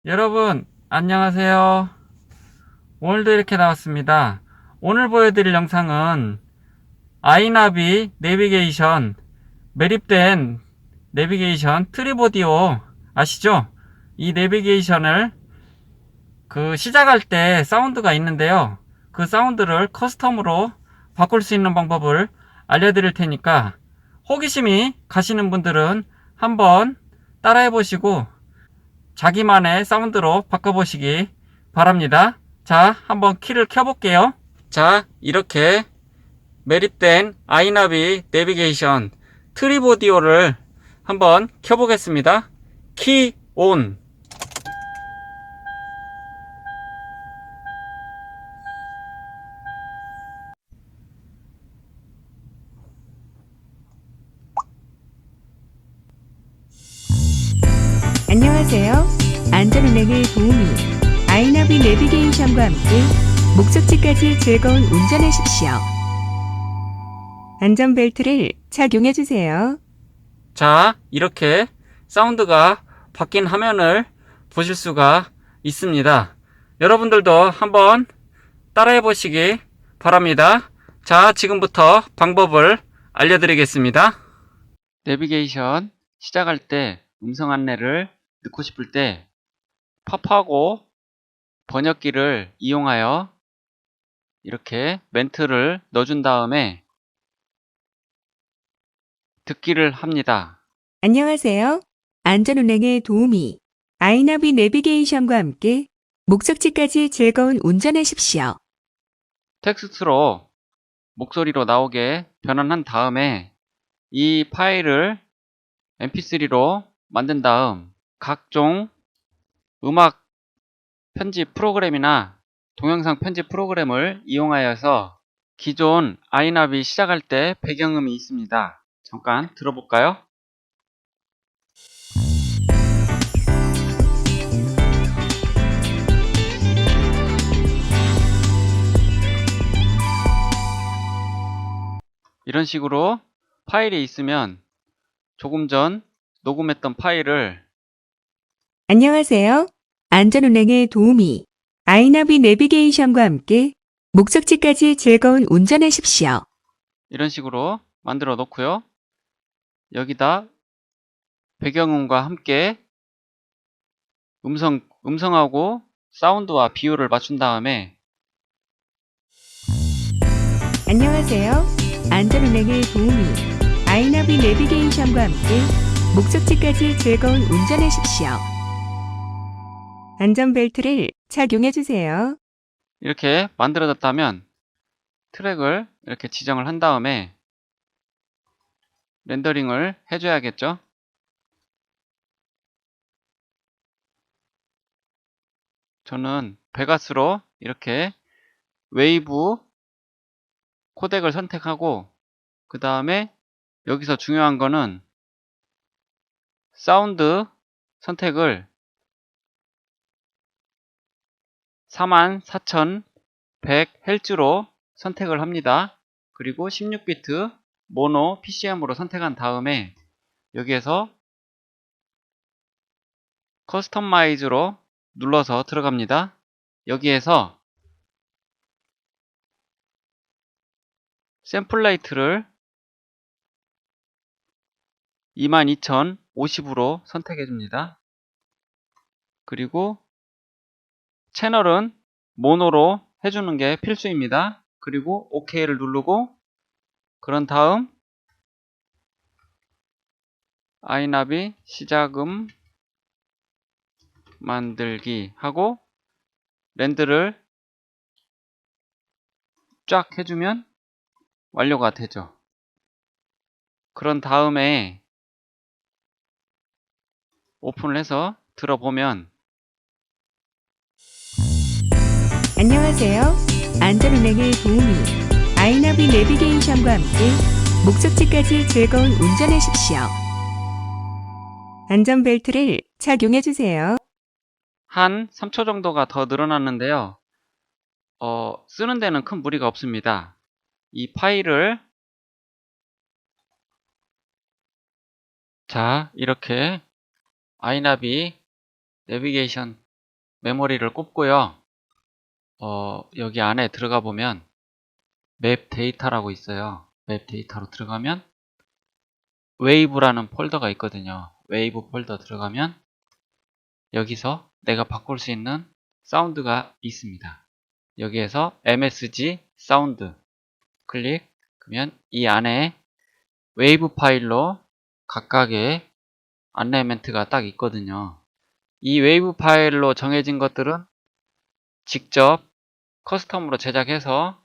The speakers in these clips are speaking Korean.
여러분, 안녕하세요. 오늘도 이렇게 나왔습니다. 오늘 보여드릴 영상은 아이나비 내비게이션, 매립된 내비게이션 트리보디오 아시죠? 이 내비게이션을 시작할 때 사운드가 있는데요. 그 사운드를 커스텀으로 바꿀 수 있는 방법을 알려드릴 테니까 호기심이 가시는 분들은 한번 따라해 보시고 자기만의 사운드로 바꿔보시기 바랍니다. 자, 한번 키를 켜볼게요. 자, 이렇게 매립된 아이나비 내비게이션 트리보디오를 한번 켜보겠습니다. 키 온. 안녕하세요. 안전운행의 도우미 아이나비 내비게이션과 함께 목적지까지 즐거운 운전하십시오. 안전벨트를 착용해주세요. 자, 이렇게 사운드가 바뀐 화면을 보실 수가 있습니다. 여러분들도 한번 따라해 보시기 바랍니다. 자, 지금부터 방법을 알려드리겠습니다. 내비게이션 시작할 때 음성 안내를 넣고 싶을 때 팝하고 번역기를 이용하여 이렇게 멘트를 넣어준 다음에 듣기를 합니다. 안녕하세요. 안전운행의 도우미 아이나비 내비게이션과 함께 목적지까지 즐거운 운전하십시오. 텍스트로 목소리로 나오게 변환한 다음에 이 파일을 mp3로 만든 다음 각종 음악 편집 프로그램이나 동영상 편집 프로그램을 이용하여서 기존 아이나비 시작할 때 배경음이 있습니다. 잠깐 들어볼까요? 이런 식으로 파일이 있으면 조금 전 녹음했던 파일을 안녕하세요. 안전운행의 도우미 아이나비 내비게이션과 함께 목적지까지 즐거운 운전하십시오. 이런 식으로 만들어 놓고요. 여기다 배경음과 함께 음성하고 사운드와 비율을 맞춘 다음에 안녕하세요. 안전운행의 도우미 아이나비 내비게이션과 함께 목적지까지 즐거운 운전하십시오. 안전벨트를 착용해주세요. 이렇게 만들어졌다면 트랙을 이렇게 지정을 한 다음에 렌더링을 해줘야겠죠. 저는 베가스로 이렇게 웨이브 코덱을 선택하고 그 다음에 여기서 중요한 거는 사운드 선택을 44100Hz로 선택을 합니다. 그리고 16비트 모노 PCM으로 선택한 다음에 여기에서 커스터마이즈로 눌러서 들어갑니다. 여기에서 샘플 레이트를 22050으로 선택해 줍니다. 그리고 채널은 모노로 해주는 게 필수입니다. 그리고 OK를 누르고 그런 다음 아이나비 시작음 만들기 하고 렌드를 쫙 해주면 완료가 되죠. 그런 다음에 오픈을 해서 들어보면 안녕하세요. 안전운행의 도우미 아이나비 내비게이션과 함께 목적지까지 즐거운 운전하십시오. 안전벨트를 착용해주세요. 한 3초 정도가 더 늘어났는데요. 쓰는 데는 큰 무리가 없습니다. 이 파일을 자, 이렇게 아이나비 내비게이션 메모리를 꼽고요. 여기 안에 들어가 보면 맵 데이터라고 있어요. 맵 데이터로 들어가면 웨이브라는 폴더가 있거든요. 웨이브 폴더 들어가면 여기서 내가 바꿀 수 있는 사운드가 있습니다. 여기에서 MSG 사운드 클릭, 그러면 이 안에 웨이브 파일로 각각의 안내 멘트가 딱 있거든요. 이 웨이브 파일로 정해진 것들은 직접 커스텀으로 제작해서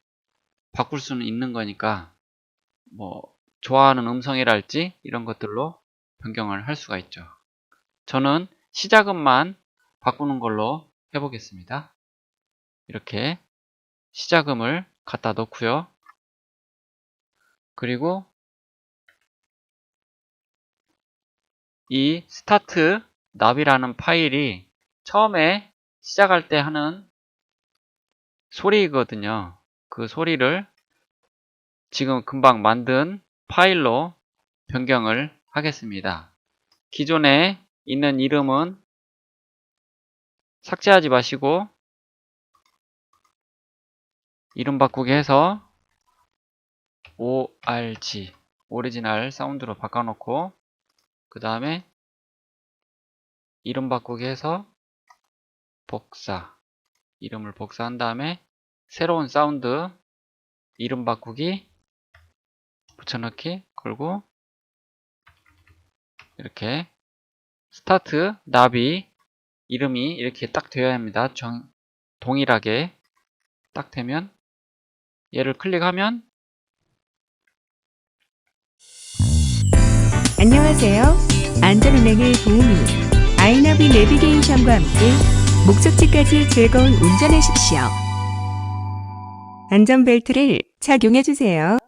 바꿀 수는 있는 거니까 뭐 좋아하는 음성이랄지 이런 것들로 변경을 할 수가 있죠. 저는 시작음만 바꾸는 걸로 해보겠습니다. 이렇게 시작음을 갖다 놓고요. 그리고 이 스타트 납이라는 파일이 처음에 시작할 때 하는 소리거든요. 그 소리를 지금 금방 만든 파일로 변경을 하겠습니다. 기존에 있는 이름은 삭제하지 마시고 이름 바꾸기 해서 ORG 오리지널 사운드로 바꿔놓고 그 다음에 이름 바꾸기 해서 복사 이름을 복사한 다음에 새로운 사운드 이름 바꾸기 붙여넣기 걸고 이렇게 스타트 나비 이름이 이렇게 딱 되어야 합니다. 동일하게 딱 되면 얘를 클릭하면 안녕하세요. 안전운행의 도우미 아이나비 내비게이션과 함께 목적지까지 즐거운 운전하십시오. 안전벨트를 착용해주세요.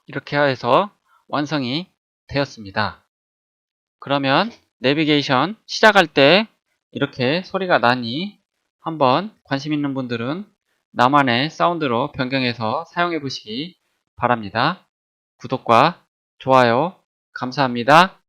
이렇게 해서 완성이 되었습니다. 그러면 내비게이션 시작할 때 이렇게 소리가 나니 한번 관심 있는 분들은 나만의 사운드로 변경해서 사용해 보시기 바랍니다. 구독과 좋아요 감사합니다.